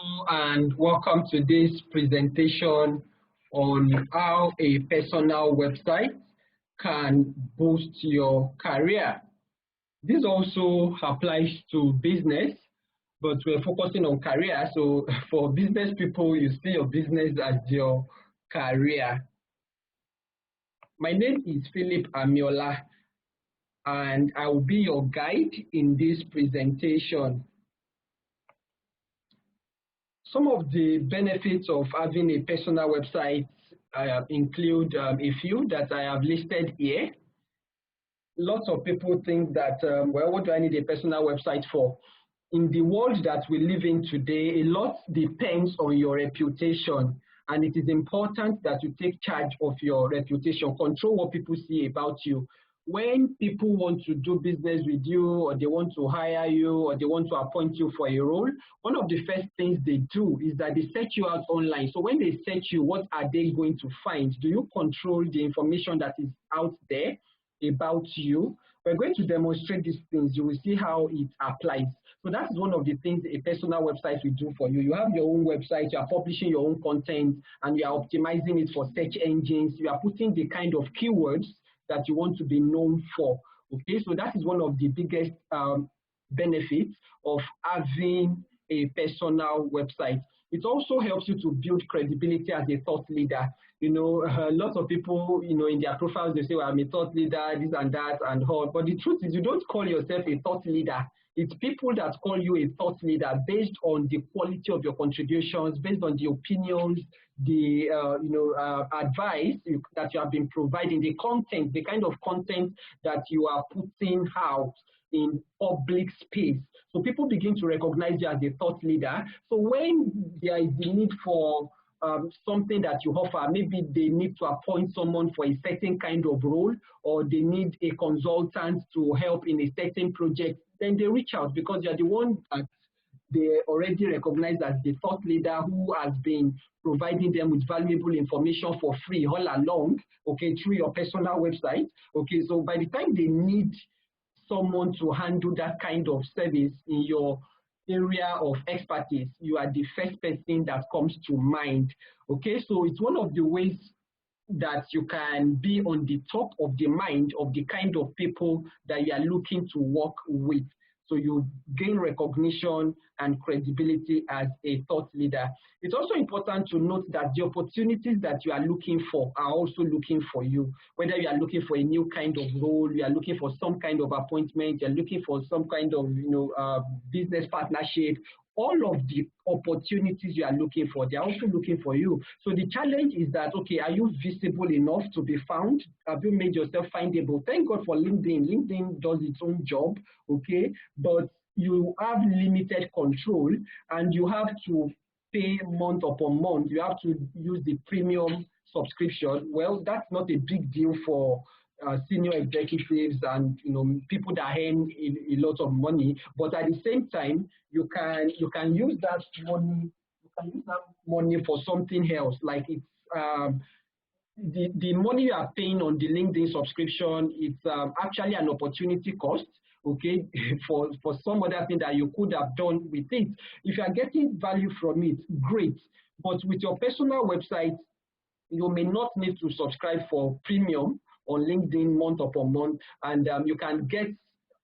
Hello and welcome to this presentation on how a personal website can boost your career. This also applies to business, but we're focusing on career. So for business people, you see your business as your career. My name is Philip Amiola, and I will be your guide in this presentation. Some of the benefits of having a personal website include a few that I have listed here. Lots of people think that, well, what do I need a personal website for? In the world that we live in today, a lot depends on your reputation, and it is important that you take charge of your reputation, control what people see about you. When people want to do business with you, or they want to hire you, or they want to appoint you for a role, one of the first things they do is that they search you out online. So when they search you, what are they going to find? Do you control the information that is out there about you? We're going to demonstrate these things. You will see how it applies. So that's one of the things a personal website will do for you. You have your own website, you are publishing your own content, and you are optimizing it for search engines. You are putting the kind of keywords that you want to be known for. Okay, so that is one of the biggest benefits of having a personal website. It also helps you to build credibility as a thought leader. You know, lots of people, in their profiles, they say, well, I'm a thought leader, this and that, and all. But the truth is, you don't call yourself a thought leader. It's people that call you a thought leader based on the quality of your contributions, based on the opinions, the advice that you have been providing, the content, the kind of content that you are putting out in public space. So people begin to recognize you as a thought leader. So when there is the need for something that you offer, maybe they need to appoint someone for a certain kind of role, or they need a consultant to help in a certain project, then they reach out because you're the one that they already recognize as the thought leader who has been providing them with valuable information for free all along, okay, through your personal website. Okay, so by the time they need someone to handle that kind of service in your area of expertise, you are the first person that comes to mind. Okay, so it's one of the ways that you can be on the top of the mind of the kind of people that you are looking to work with. So you gain recognition and credibility as a thought leader. It's also important to note that the opportunities that you are looking for are also looking for you. Whether you are looking for a new kind of role, you are looking for some kind of appointment, you're looking for some kind of business partnership, all of the opportunities you are looking for, they are also looking for you. So the challenge is that, okay, are you visible enough to be found? Have you made yourself findable? Thank God for LinkedIn. LinkedIn does its own job, okay? But you have limited control, and you have to pay month upon month. You have to use the premium subscription. Well, that's not a big deal for senior executives and people that earn a lot of money, but at the same time, you can use that money. You can use that money for something else. Like it's the money you are paying on the LinkedIn subscription. It's actually an opportunity cost. Okay, for some other thing that you could have done with it. If you are getting value from it, great. But with your personal website, you may not need to subscribe for premium on LinkedIn month upon month, and you can get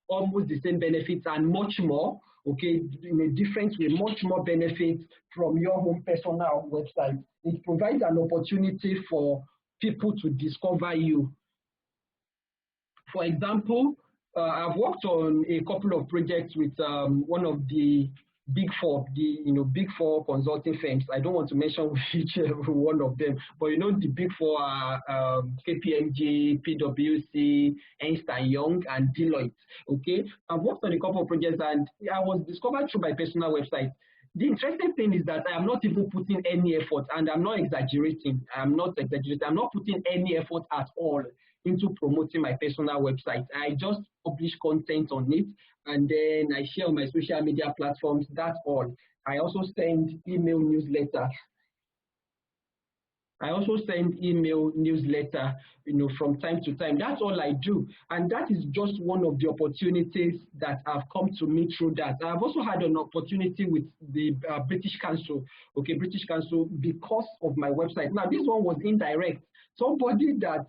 almost the same benefits and much more, okay, in a different way, much more benefits from your own personal website. It provides an opportunity for people to discover you. For example, I've worked on a couple of projects with one of the Big Four, Big Four consulting firms. I don't want to mention which one of them, but the Big Four are KPMG, PwC, Ernst & Young, and Deloitte. Okay, I've worked on a couple of projects, and I was discovered through my personal website. The interesting thing is that I am not even putting any effort, and I'm not exaggerating. I'm not putting any effort at all into promoting my personal website. I just publish content on it, and then I share on my social media platforms. That's all. I also send email newsletters. I also send email newsletter, from time to time. That's all I do. And that is just one of the opportunities that have come to me through that. I've also had an opportunity with the British Council, British Council, because of my website. Now, this one was indirect. Somebody that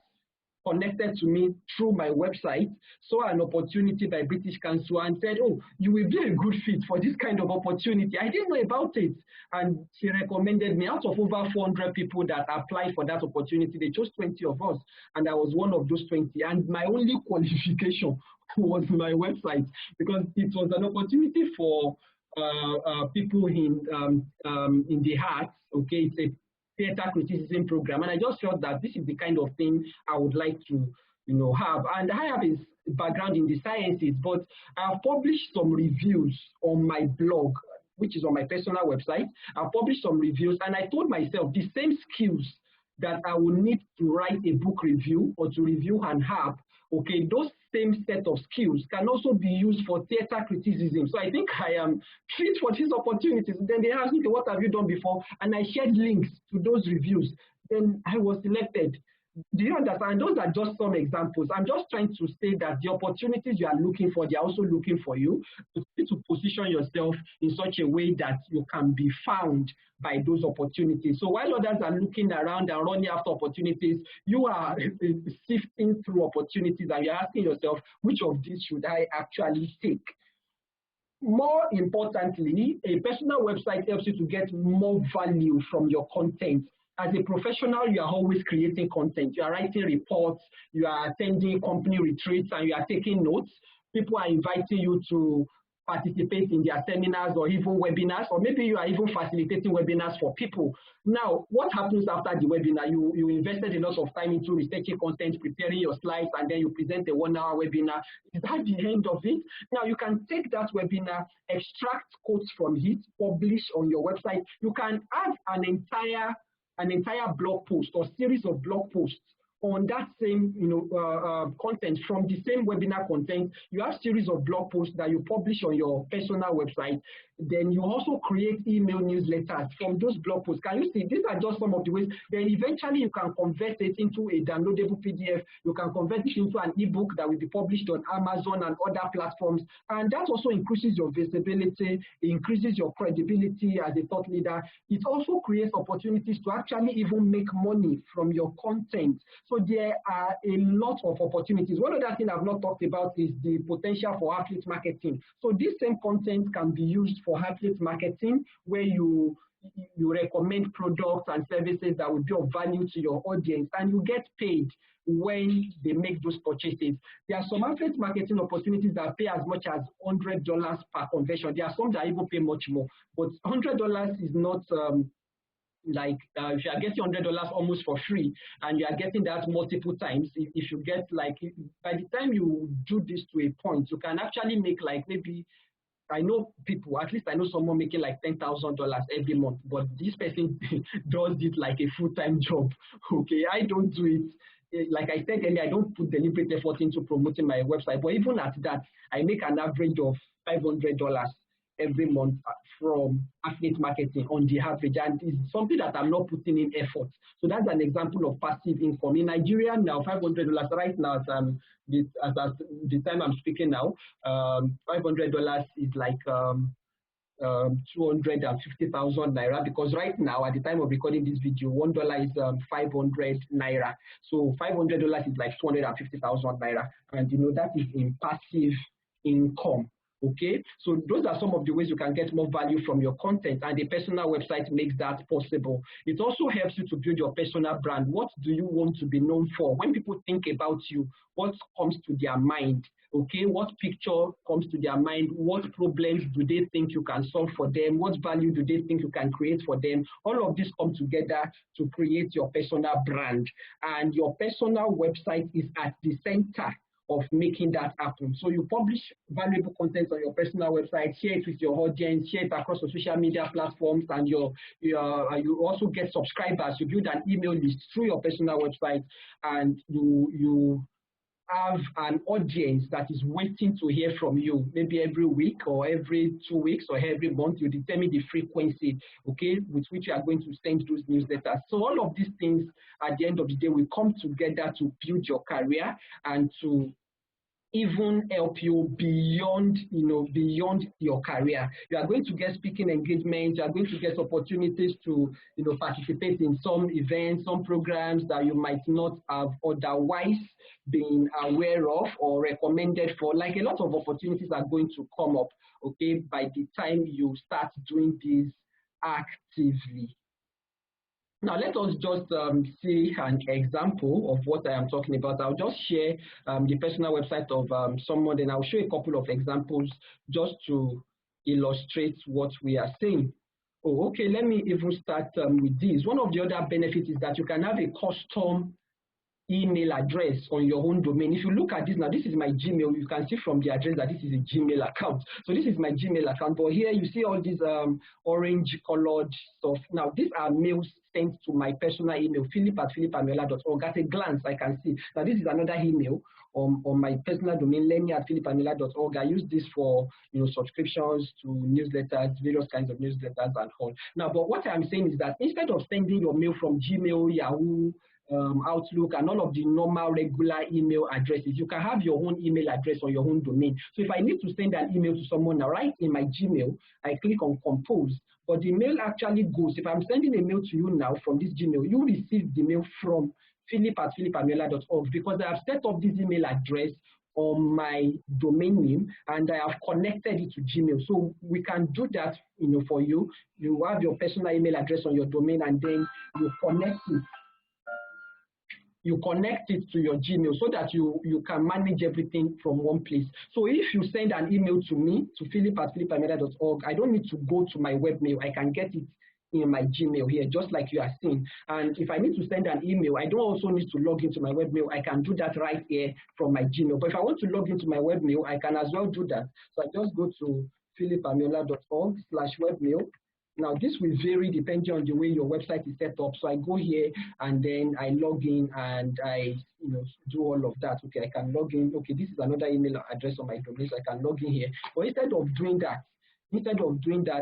connected to me through my website saw an opportunity by British Council and said, oh, you will be a good fit for this kind of opportunity. I didn't know about it. And she recommended me. Out of over 400 people that applied for that opportunity, they chose 20 of us. And I was one of those 20. And my only qualification was my website, because it was an opportunity for people in the arts. It's a theater criticism program, and I just felt that this is the kind of thing I would like to have. And I have a background in the sciences, but I've published some reviews on my blog, which is on my personal website. I've published some reviews, and I told myself the same skills that I will need to write a book review or to review an app, those same set of skills can also be used for theater criticism. So I think I am fit for these opportunities. Then they asked me, what have you done before? And I shared links to those reviews. Then I was selected. Do you understand? Those are just some examples. I'm just trying to say that the opportunities you are looking for, they are also looking for you. You need to position yourself in such a way that you can be found by those opportunities. So while others are looking around and running after opportunities, you are sifting through opportunities and you're asking yourself, which of these should I actually take? More importantly, a personal website helps you to get more value from your content. As a professional, you are always creating content. You are writing reports, you are attending company retreats, and you are taking notes. People are inviting you to participate in their seminars or even webinars, or maybe you are even facilitating webinars for people. Now, what happens after the webinar? You invested a lot of time into researching content, preparing your slides, and then you present a 1-hour webinar. Is that the end of it? Now, you can take that webinar, extract quotes from it, publish on your website. You can have an entire blog post or series of blog posts on that same content from the same webinar content. You have series of blog posts that you publish on your personal website. Then you also create email newsletters from those blog posts. Can you see? These are just some of the ways. Then eventually you can convert it into a downloadable PDF. You can convert it into an ebook that will be published on Amazon and other platforms. And that also increases your visibility, increases your credibility as a thought leader. It also creates opportunities to actually even make money from your content. So there are a lot of opportunities. One other thing I've not talked about is the potential for affiliate marketing. So this same content can be used for affiliate marketing, where you recommend products and services that will be of value to your audience, and you get paid when they make those purchases. There are some affiliate marketing opportunities that pay as much as $100 per conversion. There are some that even pay much more, but $100 is not if you are getting $100 almost for free and you are getting that multiple times, if you get by the time you do this to a point, you can actually make maybe, I know people, at least I know someone making $10,000 every month, but this person does it like a full-time job. I don't do it. Like I said earlier, I don't put deliberate effort into promoting my website, but even at that, I make an average of $500 every month from affiliate marketing on the average, and it's something that I'm not putting in effort. So that's an example of passive income. In Nigeria now, $500 right now, as the time I'm speaking now, $500 is like 250,000 naira, because right now at the time of recording this video, $1 is 500 naira. So $500 is like 250,000 naira, and that is in passive income. So those are some of the ways you can get more value from your content, and the personal website makes that possible. It also helps you to build your personal brand. What do you want to be known for? When people think about you, what comes to their mind? What picture comes to their mind? What problems do they think you can solve for them? What value do they think you can create for them? All of this come together to create your personal brand, and your personal website is at the center of making that happen. So you publish valuable content on your personal website, share it with your audience, share it across the social media platforms, and you also get subscribers. You build an email list through your personal website, and you have an audience that is waiting to hear from you, maybe every week or every 2 weeks or every month. You determine the frequency, okay, with which you are going to send those newsletters. So all of these things at the end of the day will come together to build your career and to even help you beyond, beyond your career. You are going to get speaking engagements. You are going to get opportunities to, participate in some events, some programs that you might not have otherwise been aware of or recommended for. Like, a lot of opportunities are going to come up, okay, by the time you start doing this actively. Now, let us just see an example of what I am talking about. I'll just share the personal website of someone, and I'll show a couple of examples just to illustrate what we are saying. Oh, okay, let me even start with this. One of the other benefits is that you can have a custom email address on your own domain. If you look at this now, this is my Gmail. You can see from the address that this is a Gmail account. So this is my Gmail account. But here you see all these orange colored stuff. Now, these are mails sent to my personal email, philip@philipamiola.org. At a glance, I can see. Now, this is another email on my personal domain, lenny@philipamiola.org. I use this for subscriptions to newsletters, various kinds of newsletters and all. Now, but what I'm saying is that instead of sending your mail from Gmail, Yahoo, Outlook, and all of the normal regular email addresses, you can have your own email address on your own domain. So if I need to send an email to someone now, right in my Gmail, I click on compose, but the mail actually goes. If I'm sending a mail to you now from this Gmail, you receive the mail from philip@philipamiola.org, because I have set up this email address on my domain name and I have connected it to Gmail. So we can do that, for you. You have your personal email address on your domain and then you connect it. You connect it to your Gmail so that you can manage everything from one place. So if you send an email to me, to philip@philipamiola.org, I don't need to go to my webmail. I can get it in my Gmail here, just like you are seeing. And if I need to send an email, I don't also need to log into my webmail. I can do that right here from my Gmail. But if I want to log into my webmail, I can as well do that. So I just go to philipamiola.org/webmail. Now, this will vary depending on the way your website is set up. So I go here and then I log in and I do all of that. Okay, I can log in. Okay, this is another email address on my domain, so I can log in here. But instead of doing that,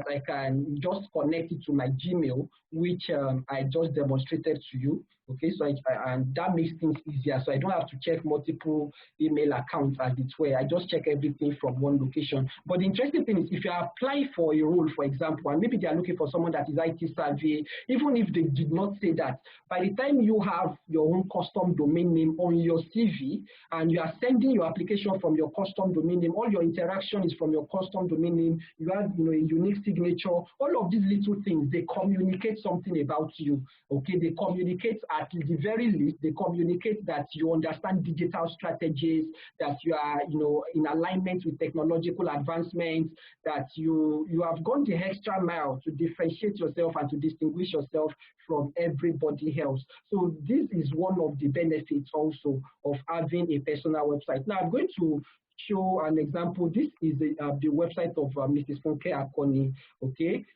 I can just connect it to my Gmail, which I just demonstrated to you. Okay, so and that makes things easier. So I don't have to check multiple email accounts as it were. I just check everything from one location. But the interesting thing is, if you apply for a role, for example, and maybe they are looking for someone that is IT savvy, even if they did not say that, by the time you have your own custom domain name on your CV and you are sending your application from your custom domain name, all your interaction is from your custom domain name, you have a unique signature, all of these little things, they communicate something about you. Okay, they communicate, at the very least, they communicate that you understand digital strategies, that you are in alignment with technological advancements, that you have gone the extra mile to differentiate yourself and to distinguish yourself from everybody else. So this is one of the benefits also of having a personal website. Now I'm going to show an example. This is the website of Mrs. Funke Akoni. Okay,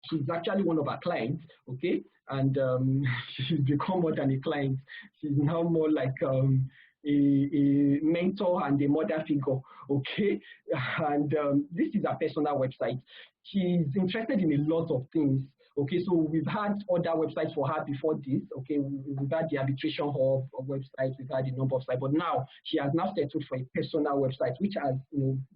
she's actually one of our clients. Okay, and she's become more than a client. She's now more like a mentor and a mother figure. Okay, and this is her personal website. She's interested in a lot of things. Okay, so we've had other websites for her before this. Okay, we've had the arbitration hub website, we've had a number of sites, but now she has now settled for a personal website, which has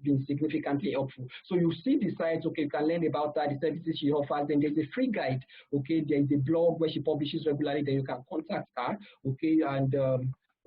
been significantly helpful. So you see the sites. Okay, you can learn about her, the services she offers. Then there's a free guide. Okay, there is a blog where she publishes regularly. Then you can contact her. Okay, and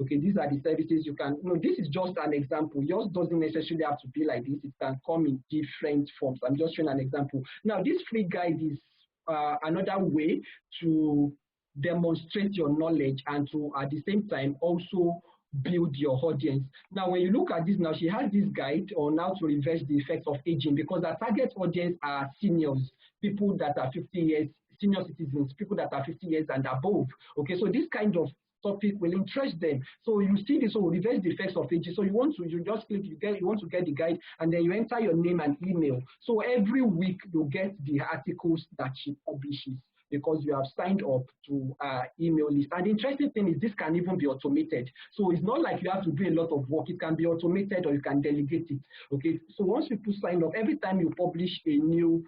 okay, these are the services you can. This is just an example. Yours doesn't necessarily have to be like this. It can come in different forms. I'm just showing an example. Now, this free guide is another way to demonstrate your knowledge and to, at the same time, also build your audience. Now, when you look at this now, she has this guide on how to reverse the effects of aging, because our target audience are seniors, people that are 50 years, senior citizens, people that are 50 years and above. Okay, so this kind of topic will interest them. So you see this, so reverse the effects of aging. So you just click, you want to get the guide, and then you enter your name and email. So every week you get the articles that she publishes. because you have signed up to our email list. And the interesting thing is this can even be automated. So it's not like you have to do a lot of work. It can be automated or you can delegate it. Okay. So once people sign up, every time you publish a new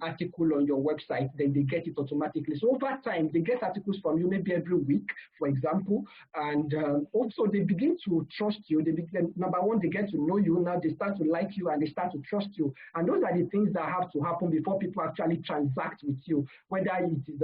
article on your website, then they get it automatically. So over time, they get articles from you maybe every week, for example, and also they begin to trust you. They begin, number one, they get to know you. Now they start to like you and they start to trust you. And those are the things that have to happen before people actually transact with you, whether it is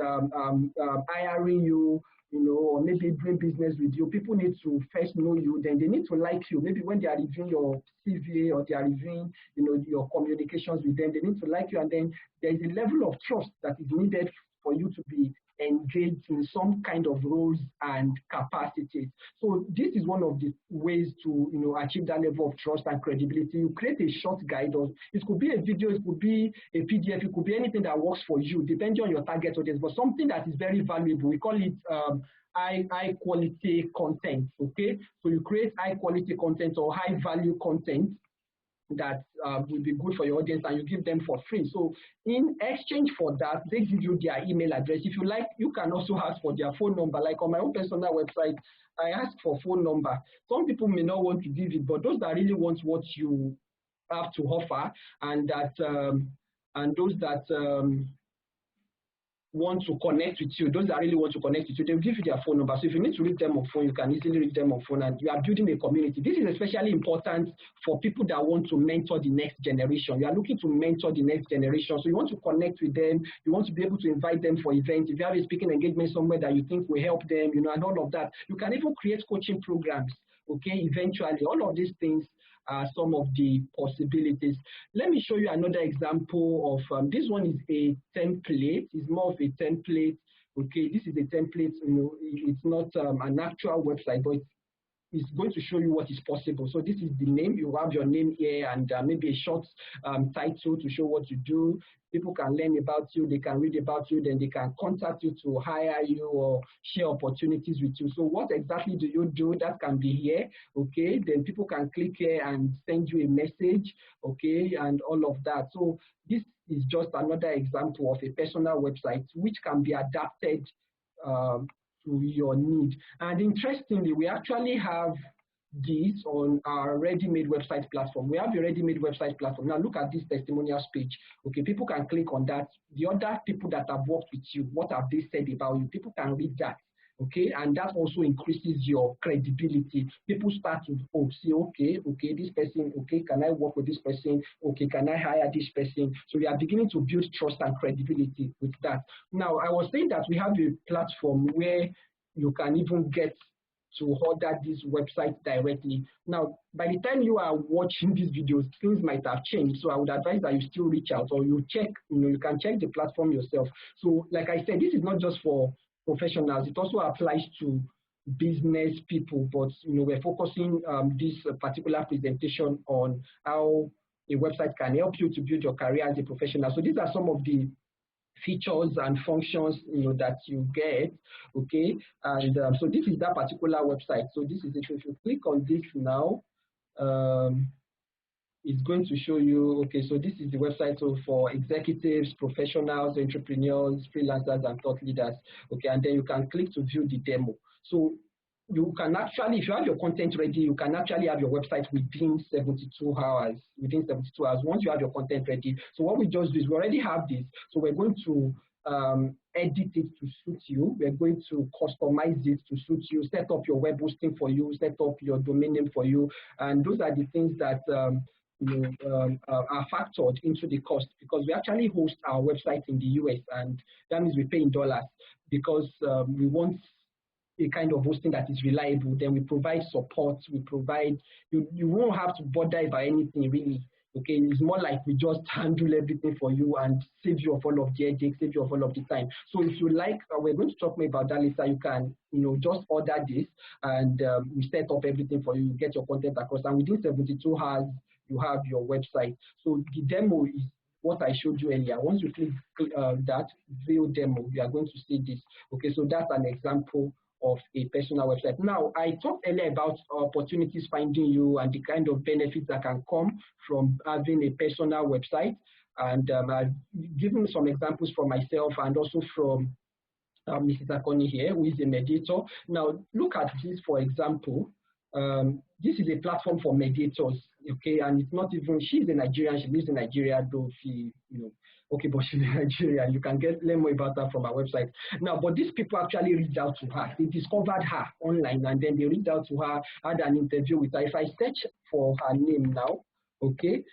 hiring you, or maybe doing business with you. People need to first know you, then they need to like you. Maybe when they are reviewing your CV or they are reviewing, your communications with them, they need to like you. And then there is a level of trust that is needed for you to be engaged in some kind of roles and capacities. So this is one of the ways to achieve that level of trust and credibility. You create a short guide, or it could be a video, it could be a PDF, it could be anything that works for you, depending on your target audience, but something that is very valuable. We call it high quality content. Okay, so you create high quality content or high value content that will be good for your audience, and you give them for free. So in exchange for that, they give you their email address. If you like, you can also ask for their phone number. Like on my own personal website, I ask for phone number. Some people may not want to give it, but those that really want what you have to offer, and that and those that want to connect with you, those that really want to connect with you, they'll give you their phone number. So if you need to reach them on phone, you can easily reach them on phone, and you are building a community. This is especially important for people that want to mentor the next generation. You are looking to mentor the next generation, so you want to connect with them. You want to be able to invite them for events. If you have a speaking engagement somewhere that you think will help them, and all of that, you can even create coaching programs. Okay, eventually, all of these things are some of the possibilities. Let me show you another example of this one is a template. It's more of a template. Okay, this is a template. It's not an actual website, but it's going to show you what is possible. So this is the name. You have your name here and maybe a short title to show what you do. People can learn about you, they can read about you, then they can contact you to hire you or share opportunities with you. So what exactly do you do? That can be here, okay? Then people can click here and send you a message, okay, and all of that. So this is just another example of a personal website which can be adapted to your need. And interestingly, we actually have this on our ready-made website platform. We have a ready-made website platform. Now look at this testimonial speech. Okay, people can click on that. The other people that have worked with you, what have they said about you? People can read that. Okay, and that also increases your credibility. People start to say, okay, this person, okay, can I work with this person? Okay, can I hire this person? So we are beginning to build trust and credibility with that. Now, I was saying that we have a platform where you can even get to order this website directly. Now, by the time you are watching these videos, things might have changed. So I would advise that you still reach out, or you check, you can check the platform yourself. So like I said, this is not just for professionals. It also applies to business people, but we're focusing this particular presentation on how a website can help you to build your career as a professional. So these are some of the features and functions that you get, okay, and so this is that particular website. So this is it. If you click on this now, it's going to show you, okay, so this is the website for executives, professionals, entrepreneurs, freelancers, and thought leaders, okay, and then you can click to view the demo. So you can actually, if you have your content ready, you can actually have your website within 72 hours. Once you have your content ready. So what we just do is we already have this. So we're going to edit it to suit you. We're going to customize it to suit you, set up your web hosting for you, set up your domain name for you. And those are the things that are factored into the cost, because we actually host our website in the US, and that means we pay in dollars because we want a kind of hosting that is reliable. Then we provide support. We provide, you won't have to bother about anything really. Okay, it's more like we just handle everything for you and save you of all of the headache, save you of all of the time. So if you like, we're going to talk more about that later. You can, just order this, and we set up everything for you. You get your content across, and within 72 hours, you have your website. So the demo is what I showed you earlier. Once you click that view demo, you are going to see this. Okay, so that's an example of a personal website. Now, I talked earlier about opportunities finding you and the kind of benefits that can come from having a personal website. And I've given some examples from myself and also from Mrs. Akoni here, who is a mediator. Now, look at this, for example. This is a platform for mediators, okay? And it's not even, she's a Nigerian, she lives in Nigeria, though she, okay, but she's in Nigeria. You can learn more about her from our website. Now, but these people actually reached out to her. They discovered her online, and then they reached out to her, had an interview with her. If I search for her name now, okay,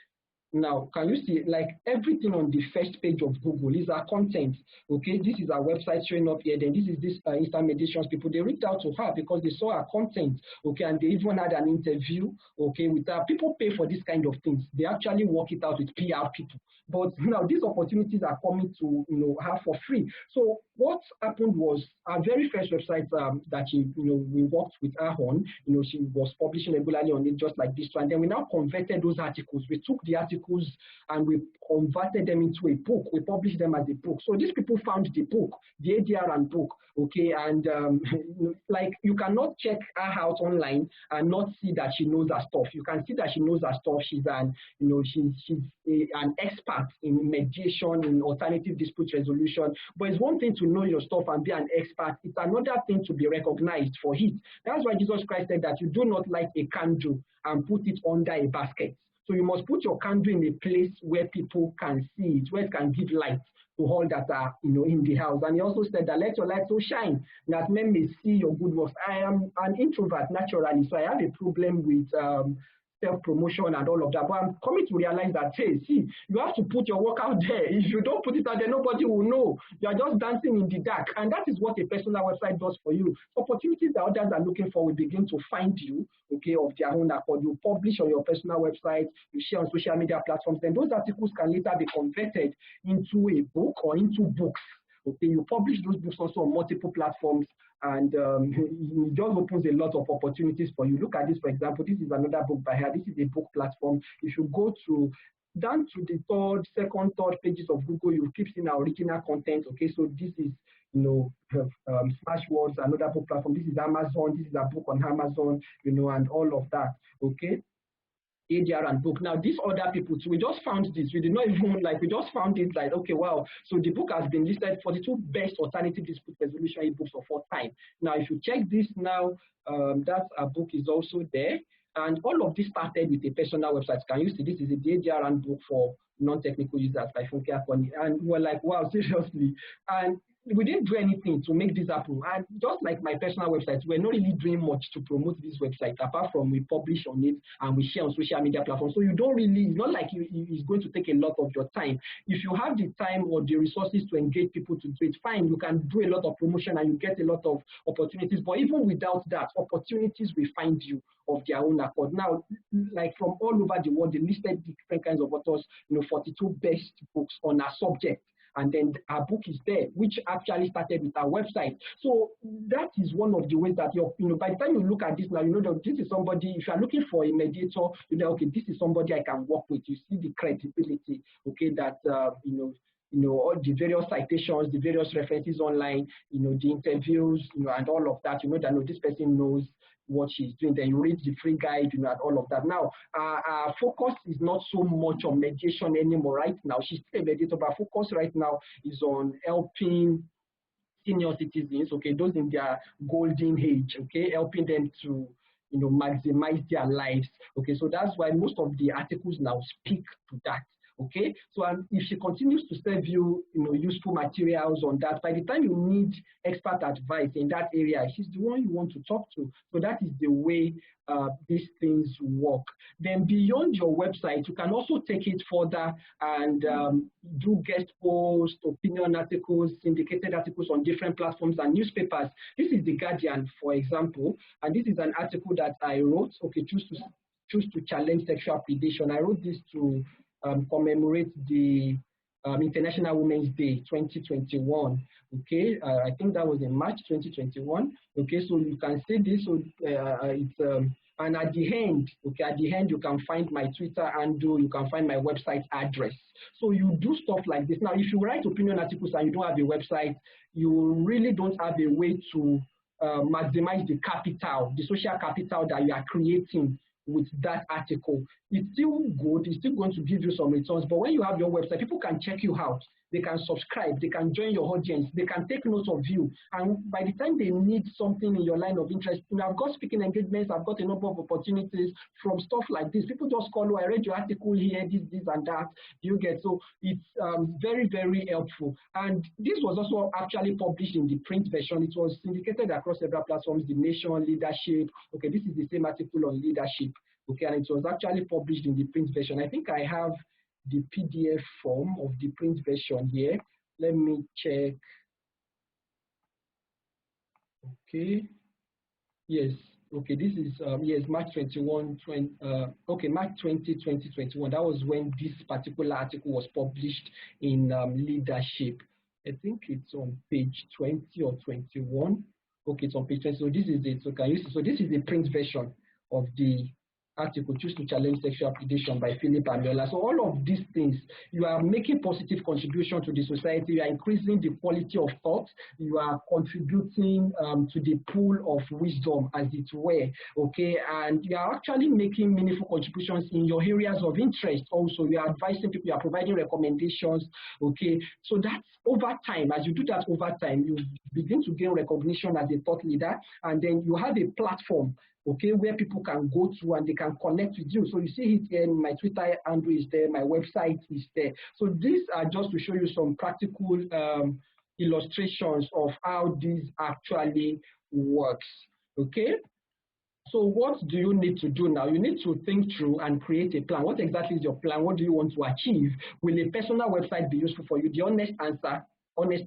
now, can you see, like, everything on the first page of Google is our content, okay? This is our website showing up here. Then this is this instant mediations people. They reached out to her because they saw her content, okay? And they even had an interview, okay, with her. People pay for this kind of things. They actually work it out with PR people. But now these opportunities are coming to, her for free. So what happened was our very first website that we worked with her on, she was publishing regularly on it just like this one. And then we now converted those articles. We took the articles and we converted them into a book. We published them as a book. So these people found the book, the ADR book, okay? And like, you cannot check her out online and not see that she knows her stuff. You can see that she knows her stuff. She's an, she's an expert in mediation, in alternative dispute resolution. But it's one thing to know your stuff and be an expert. It's another thing to be recognized for it. That's why Jesus Christ said that you do not light a candle and put it under a basket. So you must put your candle in a place where people can see it, where it can give light to all that are, in the house. And he also said that let your light so shine that men may see your good works. I am an introvert naturally, so I have a problem with self-promotion and all of that. But I'm coming to realize that, hey, see, you have to put your work out there. If you don't put it out there, nobody will know. You are just dancing in the dark. And that is what a personal website does for you. Opportunities that others are looking for will begin to find you, okay, of their own accord. You publish on your personal website, you share on social media platforms, then those articles can later be converted into a book or into books. Okay, you publish those books also on multiple platforms, and it just opens a lot of opportunities for you. Look at this, for example. This is another book by her. This is a book platform. If you go down to the second, third pages of Google, you keep seeing our original content. Okay, so this is, Smashwords, another book platform. This is Amazon. This is a book on Amazon, and all of that. Okay. ADR book. Now, these other people too, we just found this. We did not even, we just found it like, okay, wow. So the book has been listed 42 best alternative dispute resolution ebooks of all time. Now, if you check this now, that book is also there. And all of this started with a personal website. Can you see this is the ADR book for non-technical users by Funke Akoni? And we're like, wow, seriously. And we didn't do anything to make this happen. And just like my personal website, we're not really doing much to promote this website, apart from we publish on it and we share on social media platforms. So you don't really, it's not like it's going to take a lot of your time. If you have the time or the resources to engage people to do it, fine, you can do a lot of promotion and you get a lot of opportunities. But even without that, opportunities will find you of their own accord. Now, like from all over the world, they listed different kinds of authors, 42 best books on a subject. And then our book is there, which actually started with our website. So that is one of the ways that by the time you look at this now, that this is somebody, if you are looking for a mediator, okay, this is somebody I can work with. You see the credibility, okay, that, all the various citations, the various references online, the interviews, and all of that, that this person knows what she's doing. Then you read the free guide, and all of that. Now, our focus is not so much on mediation anymore right now. She's still a mediator, but our focus right now is on helping senior citizens, okay, those in their golden age, okay, helping them to, maximize their lives, okay. So that's why most of the articles now speak to that. Okay, so if she continues to serve you, useful materials on that, by the time you need expert advice in that area, she's the one you want to talk to. So that is the way these things work. Then beyond your website, you can also take it further and do guest posts, opinion articles, syndicated articles on different platforms and newspapers. This is The Guardian, for example, and this is an article that I wrote. Okay, choose to challenge sexual predation. I wrote this to commemorate the International Women's Day 2021. Okay, I think that was in March 2021. Okay, so you can see this. So it's and at the end, you can find my Twitter handle, you can find my website address. So you do stuff like this. Now, if you write opinion articles and you don't have a website, you really don't have a way to maximize the capital, the social capital that you are creating with that article, it's still good. It's still going to give you some returns. But when you have your website, people can check you out. They can subscribe. They can join your audience. They can take note of you. And by the time they need something in your line of interest, I've got speaking engagements. I've got a number of opportunities from stuff like this. People just call you. I read your article here, this, and that. You get so it's very, very helpful. And this was also actually published in the print version. It was syndicated across several platforms. The Nation, Leadership. Okay, this is the same article on leadership. Okay, and it was actually published in the print version. I think I have the PDF form of the print version here. Let me check. Okay. Yes. Okay. This is yes, March 21. Okay, March 20, 2021. That was when this particular article was published in Leadership. I think it's on page 20 or 21. Okay, it's on page 20. So this is it. So can you see? So this is the print version of the article, Choose to Challenge Sexual Predation by Philip Amiola. So all of these things, you are making positive contribution to the society, you are increasing the quality of thought, you are contributing to the pool of wisdom, as it were, okay, and you are actually making meaningful contributions in your areas of interest also. You are advising people, you are providing recommendations, okay, so that's over time. As you do that over time, you begin to gain recognition as a thought leader, and then you have a platform, okay, where people can go to and they can connect with you. So you see it here, my Twitter handle is there, my website is there. So these are just to show you some practical illustrations of how this actually works, okay? So what do you need to do now? You need to think through and create a plan. What exactly is your plan? What do you want to achieve? Will a personal website be useful for you? The honest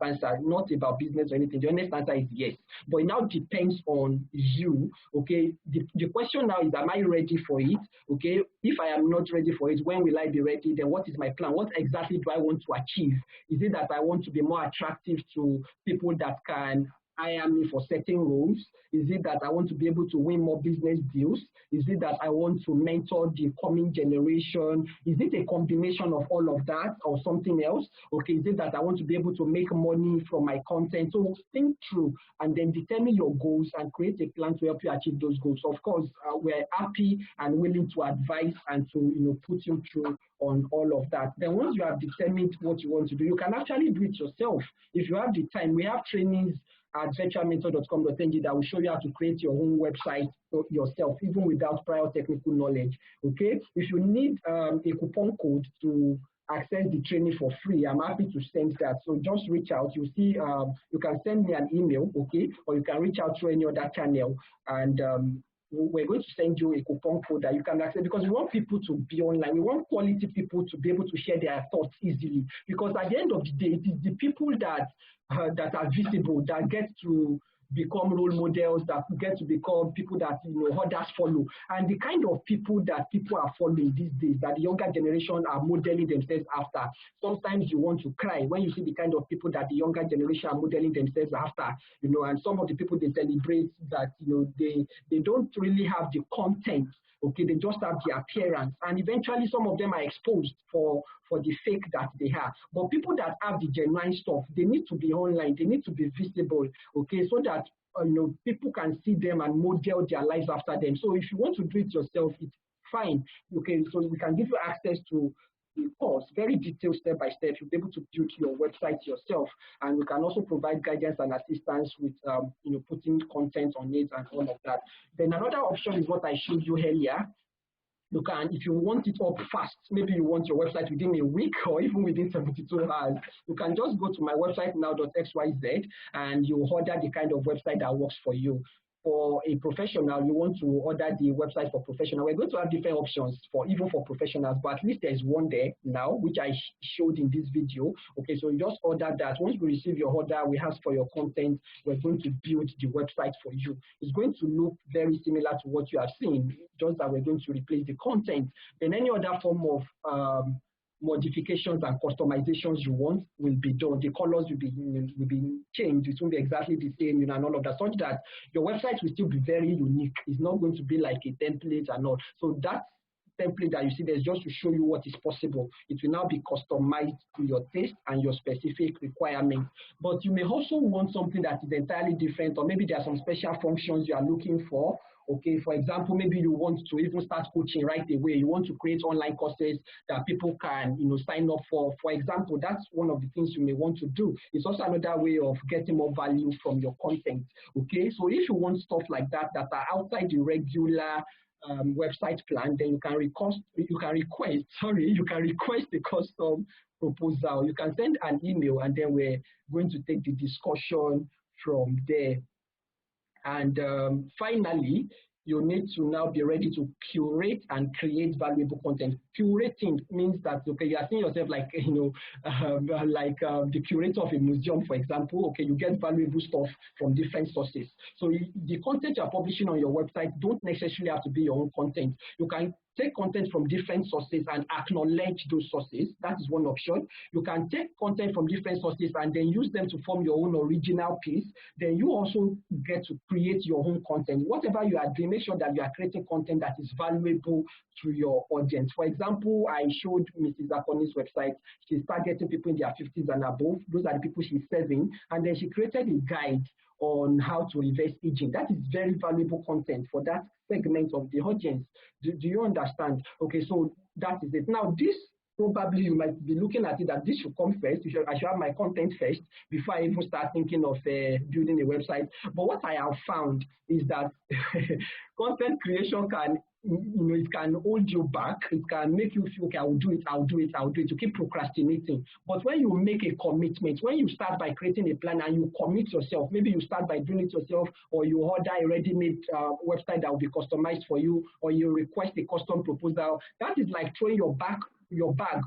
answer, not about business or anything. The honest answer is yes. But it now depends on you, okay? The question now is, am I ready for it, okay? If I am not ready for it, when will I be ready? Then what is my plan? What exactly do I want to achieve? Is it that I want to be more attractive to people that can hire me for certain roles? Is it that I want to be able to win more business deals? Is it that I want to mentor the coming generation? Is it a combination of all of that or something else? Okay, is it that I want to be able to make money from my content? So think through and then determine your goals and create a plan to help you achieve those goals. Of course, we're happy and willing to advise and to put you through on all of that. Then once you have determined what you want to do, you can actually do it yourself. If you have the time, we have trainings at virtualmentor.com.ng that will show you how to create your own website yourself, even without prior technical knowledge. Okay, if you need a coupon code to access the training for free, I'm happy to send that. So just reach out. You see, you can send me an email, okay, or you can reach out through any other channel, and we're going to send you a coupon code that you can access, because we want people to be online. We want quality people to be able to share their thoughts easily, because at the end of the day, it is the people that are visible that get to become role models, that get to become people that others follow. And the kind of people that people are following these days, that the younger generation are modeling themselves after, sometimes you want to cry when you see the kind of people that the younger generation are modeling themselves after, and some of the people they celebrate that they don't really have the content. Okay, they just have the appearance, and eventually some of them are exposed for the fake that they have. But people that have the genuine stuff, they need to be online, they need to be visible, okay, so that people can see them and model their lives after them. So if you want to do it yourself, it's fine. Okay, so we can give you access to the course, very detailed step by step. You'll be able to build your website yourself, and we can also provide guidance and assistance with putting content on it and all of that. Then another option is what I showed you earlier. You can, if you want it up fast, maybe you want your website within a week or even within 72 hours, you can just go to my website now.xyz and you order the kind of website that works for you. For a professional, you want to order the website for professional. We're going to have different options even for professionals, but at least there's one there now, which I showed in this video. Okay, so you just order that. Once we receive your order, we ask for your content. We're going to build the website for you. It's going to look very similar to what you have seen, just that we're going to replace the content. Then any other form of modifications and customizations you want will be done. The colors will be changed. It won't be exactly the same, and all of that, such that your website will still be very unique. It's not going to be like a template and all. So that template that you see there is just to show you what is possible. It will now be customized to your taste and your specific requirements. But you may also want something that is entirely different, or maybe there are some special functions you are looking for, Okay, for example, maybe you want to even start coaching right away. You want to create online courses that people can, sign up for. For example, that's one of the things you may want to do. It's also another way of getting more value from your content. Okay, so if you want stuff like that are outside the regular website plan, then you can request a custom proposal. You can send an email, and then we're going to take the discussion from there. And finally, you need to now be ready to curate and create valuable content. Curating means that, okay, you are seeing yourself like, the curator of a museum, for example. Okay, you get valuable stuff from different sources. So the content you are publishing on your website don't necessarily have to be your own content. You can take content from different sources and acknowledge those sources. That is one option. You can take content from different sources and then use them to form your own original piece. Then you also get to create your own content. Whatever you are doing, make sure that you are creating content that is valuable to your audience. For example, I showed Mrs. Akoni's website. She's targeting people in their 50s and above. Those are the people she's serving. And then she created a guide on how to reverse aging. That is very valuable content for that segment of the audience. Do you understand? Okay, so that is it. Now, this probably you might be looking at it that this should come first. I should have my content first before I even start thinking of building a website. But what I have found is that content creation can, it can hold you back. It can make you feel, okay, I'll do it. You keep procrastinating. But when you make a commitment, when you start by creating a plan and you commit yourself, maybe you start by doing it yourself, or you order a ready-made website that will be customized for you, or you request a custom proposal, that is like throwing your bag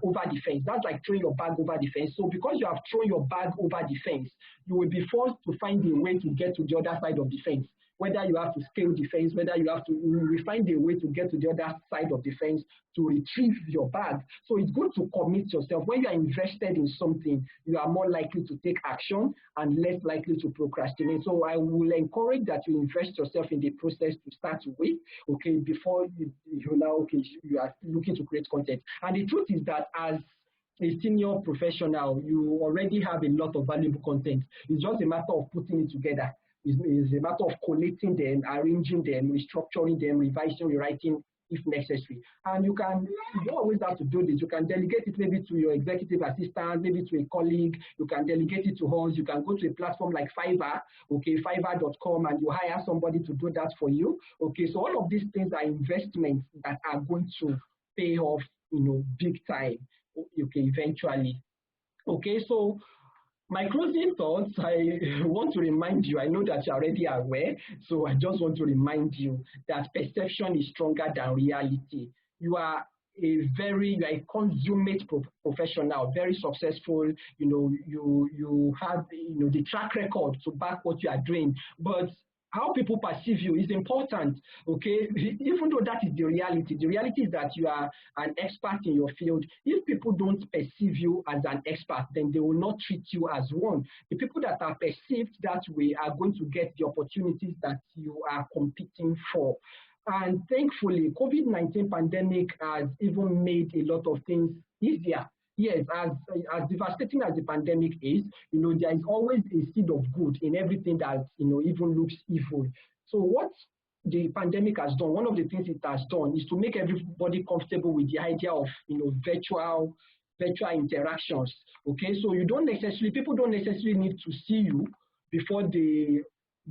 over the fence. That's like throwing your bag over the fence. So because you have thrown your bag over the fence, you will be forced to find a way to get to the other side of the fence. Whether you have to scale the fence, whether you have to find a way to get to the other side of the fence to retrieve your bag. So it's good to commit yourself. When you are invested in something, you are more likely to take action and less likely to procrastinate. So I will encourage that you invest yourself in the process to start with, okay, before you are looking to create content. And the truth is that as a senior professional, you already have a lot of valuable content. It's just a matter of putting it together. It's a matter of collating them, arranging them, restructuring them, revising, rewriting if necessary. And you don't always have to do this. You can delegate it maybe to your executive assistant, maybe to a colleague. You can delegate it to us. You can go to a platform like Fiverr, okay, fiverr.com, and you hire somebody to do that for you. Okay, so all of these things are investments that are going to pay off, big time, okay, eventually. Okay, so my closing thoughts, I want to remind you, I know that you're already aware, so I just want to remind you that perception is stronger than reality. You are a consummate professional, very successful, you have, the track record to back what you are doing, but how people perceive you is important, okay? Even though that is the reality is that you are an expert in your field. If people don't perceive you as an expert, then they will not treat you as one. The people that are perceived that way are going to get the opportunities that you are competing for. And thankfully, COVID-19 pandemic has even made a lot of things easier. Yes, as devastating as the pandemic is, there is always a seed of good in everything that, even looks evil. So what the pandemic has done, one of the things it has done is to make everybody comfortable with the idea of, virtual interactions. Okay, so people don't necessarily need to see you before they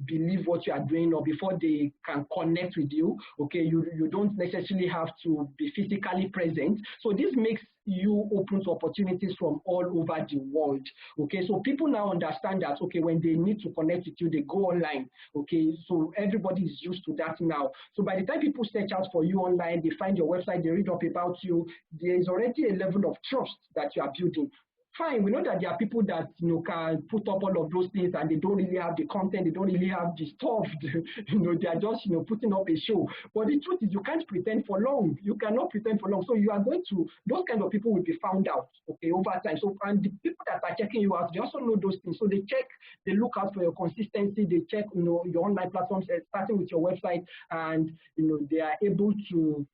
believe what you are doing or before they can connect with you. Okay, you don't necessarily have to be physically present. So this makes you open to opportunities from all over the world. Okay, so people now understand that, okay, when they need to connect with you, they go online. Okay, so everybody is used to that now. So by the time people search out for you online, they find your website, they read up about you, there is already a level of trust that you are building. Fine, we know that there are people that can put up all of those things and they don't really have the content, they don't really have the stuff, they are just putting up a show. But the truth is you can't pretend for long. You cannot pretend for long. So you are those kind of people will be found out, okay, over time. So and the people that are checking you out, they also know those things. So they look out for your consistency, they check your online platforms, starting with your website, and they are able to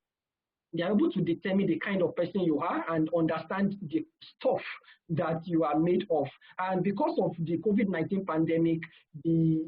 They are able to determine the kind of person you are and understand the stuff that you are made of. And because of the COVID-19 pandemic, the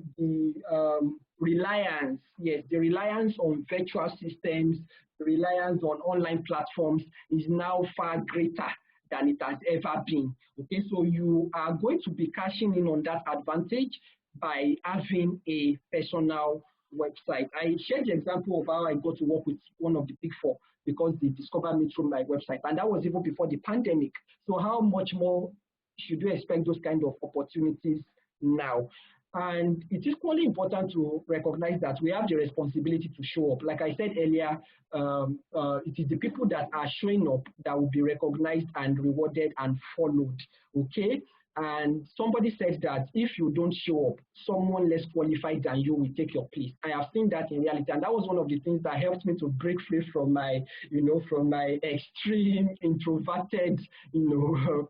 reliance, yes, the reliance on virtual systems, the reliance on online platforms is now far greater than it has ever been. Okay, so you are going to be cashing in on that advantage by having a personal website. I shared the example of how I got to work with one of the big four because they discovered me through my website, and that was even before the pandemic. So how much more should you expect those kind of opportunities now? And it's equally important to recognize that we have the responsibility to show up. Like I said earlier, it is the people that are showing up that will be recognized and rewarded and followed, okay? And somebody said that if you don't show up, someone less qualified than you will take your place. I have seen that in reality, and that was one of the things that helped me to break free from my, from my extreme introverted,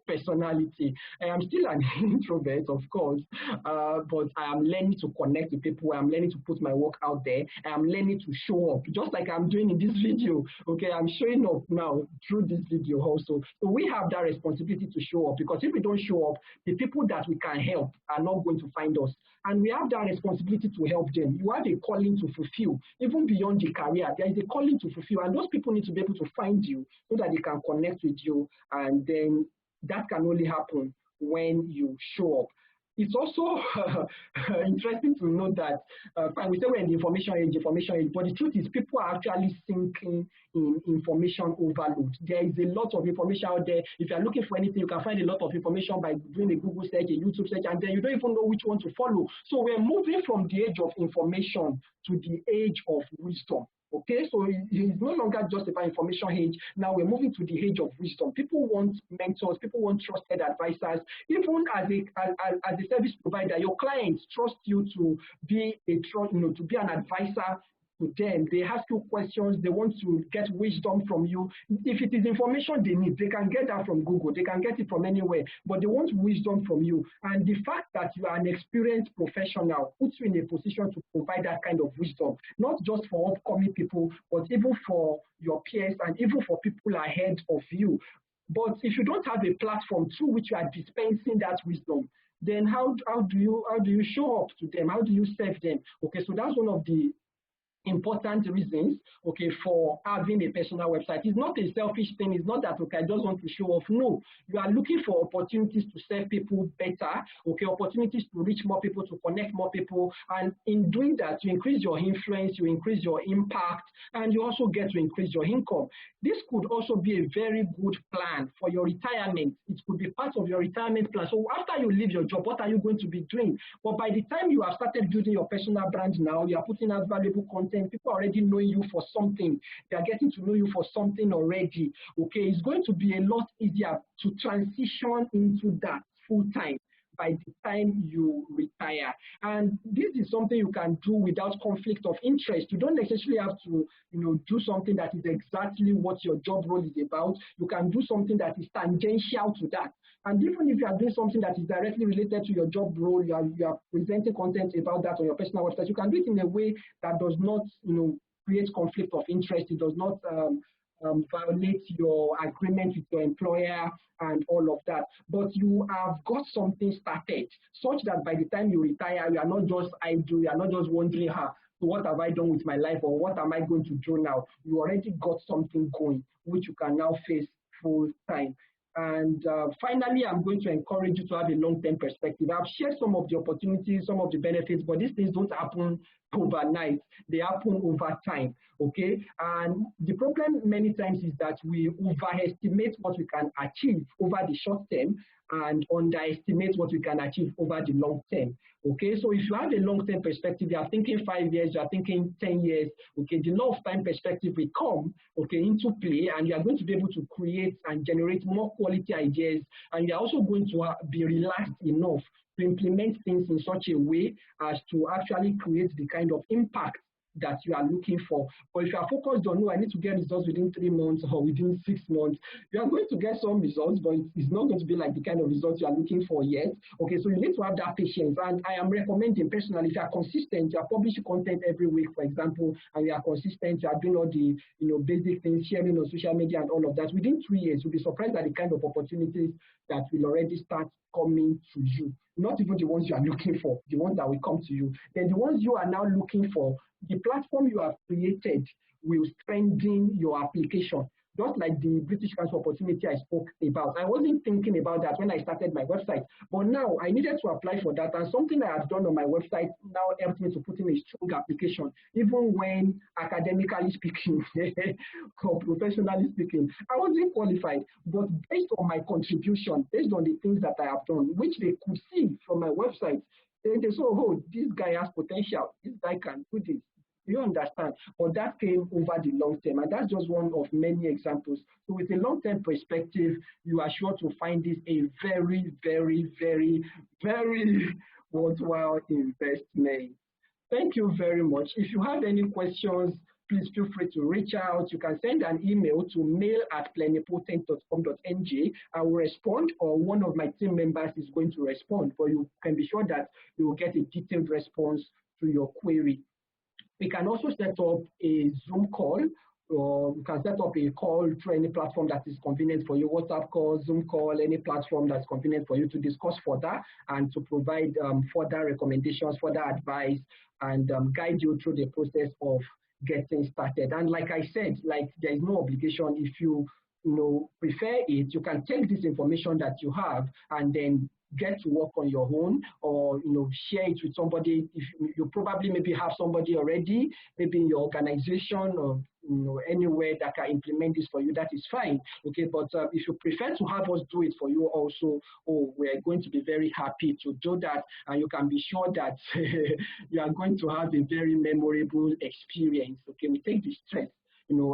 personality. I am still an introvert, of course, but I am learning to connect with people. I am learning to put my work out there. I am learning to show up, just like I'm doing in this video. Okay, I'm showing up now through this video also. So we have that responsibility to show up, because if we don't show up, the people that we can help are not going to find us. And we have that responsibility to help them. You have a calling to fulfill, even beyond the career. There is a calling to fulfill, and those people need to be able to find you so that they can connect with you. And then that can only happen when you show up. It's also interesting to note that we say we're in the information age, but the truth is people are actually sinking in information overload. There is a lot of information out there. If you're looking for anything, you can find a lot of information by doing a Google search, a YouTube search, and then you don't even know which one to follow. So we're moving from the age of information to the age of wisdom. Okay, so it's no longer just about information age. Now we're moving to the age of wisdom. People want mentors. People want trusted advisors. Even as a service provider, your clients trust you to be to be an advisor to them. They ask you questions. They want to get wisdom from you. If it is information they need, they can get that from Google. They can get it from anywhere, but they want wisdom from you. And the fact that you are an experienced professional puts you in a position to provide that kind of wisdom, not just for upcoming people, but even for your peers and even for people ahead of you. But if you don't have a platform through which you are dispensing that wisdom, then how do you show up to them? How do you serve them? Okay, so that's one of the important reasons, okay, for having a personal website. It's not a selfish thing. It's not that, okay, I just want to show off. No, you are looking for opportunities to serve people better, okay, opportunities to reach more people, to connect more people. And in doing that, you increase your influence, you increase your impact, and you also get to increase your income. This could also be a very good plan for your retirement. It could be part of your retirement plan. So after you leave your job, what are you going to be doing? But by the time you have started building your personal brand now, you are putting out valuable content. People are already knowing you for something. They are getting to know you for something already. Okay, it's going to be a lot easier to transition into that full time by the time you retire. And this is something you can do without conflict of interest. You don't necessarily have to, do something that is exactly what your job role is about. You can do something that is tangential to that. And even if you are doing something that is directly related to your job role, you are presenting content about that on your personal website, you can do it in a way that does not, create conflict of interest. It does not violate your agreement with your employer and all of that. But you have got something started such that by the time you retire, you are not just idle, you are not just wondering, so what have I done with my life, or what am I going to do now? You already got something going, which you can now face full time. And finally, I'm going to encourage you to have a long-term perspective. I've shared some of the opportunities, some of the benefits, but these things don't happen overnight. They happen over time, okay? And the problem many times is that we overestimate what we can achieve over the short term and underestimate what we can achieve over the long term, okay? So if you have a long-term perspective, you are thinking 5 years, you are thinking 10 years, okay, the law of time perspective will come, okay, into play, and you are going to be able to create and generate more quality ideas, and you are also going to be relaxed enough to implement things in such a way as to actually create the kind of impact that you are looking for. But if you are focused on, no, I need to get results within 3 months or within 6 months, you are going to get some results, but it's not going to be like the kind of results you are looking for yet. Okay, so you need to have that patience. And I am recommending personally, if you are consistent, you are publishing content every week, for example, and you are consistent, you are doing all the basic things, sharing on social media and all of that, within 3 years, you'll be surprised at the kind of opportunities that will already start coming to you. Not even the ones you are looking for, the ones that will come to you. Then the ones you are now looking for, the platform you have created will strengthen your application. Just like the British Council opportunity I spoke about. I wasn't thinking about that when I started my website, but now I needed to apply for that, and something I had done on my website now helped me to put in a strong application, even when academically speaking or professionally speaking, I wasn't qualified, but based on my contribution, based on the things that I have done, which they could see from my website, they saw, oh, this guy has potential, this guy can do this. You understand? But that came over the long term, and that's just one of many examples. So with a long-term perspective, you are sure to find this a very, very, very, very worthwhile investment. Thank you very much. If you have any questions, please feel free to reach out. You can send an email to mail@plenipotent.com.ng. I will respond, or one of my team members is going to respond, but you can be sure that you will get a detailed response to your query. We can also set up a Zoom call, or we can set up a call through any platform that is convenient for you, WhatsApp call, Zoom call, any platform that's convenient for you to discuss further and to provide further recommendations, further advice, and guide you through the process of getting started. And like I said, like there is no obligation. If you prefer it, you can take this information that you have and then get to work on your own, or share it with somebody. If you probably maybe have somebody already, maybe in your organization or anywhere that can implement this for you, that is fine. Okay, but if you prefer to have us do it for you also, we're going to be very happy to do that, and you can be sure that you are going to have a very memorable experience. Okay, we take the stress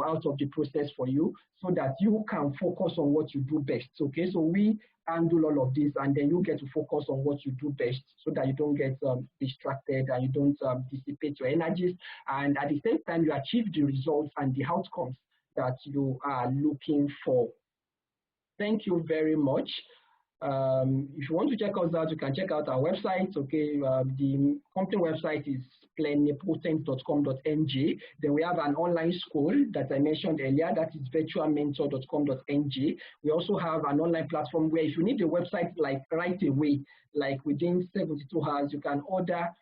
out of the process for you, so that you can focus on what you do best. Okay, so we handle all of this, and then you get to focus on what you do best, so that you don't get distracted and you don't dissipate your energies, and at the same time you achieve the results and the outcomes that you are looking for. Thank you very much. If you want to check us out, you can check out our website. Okay, the company website is plenipotent.com.ng. Then we have an online school that I mentioned earlier, that is virtualmentor.com.ng. We also have an online platform where if you need the website like right away, like within 72 hours, you can order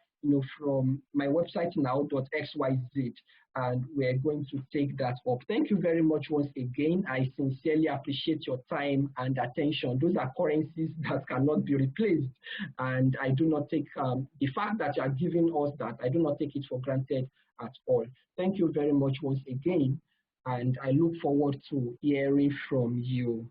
from my website now.xyz, and we're going to take that up. Thank you very much once again. I sincerely appreciate your time and attention. Those are currencies that cannot be replaced, and I do not take the fact that you are giving us that, I do not take it for granted at all. Thank you very much once again, and I look forward to hearing from you.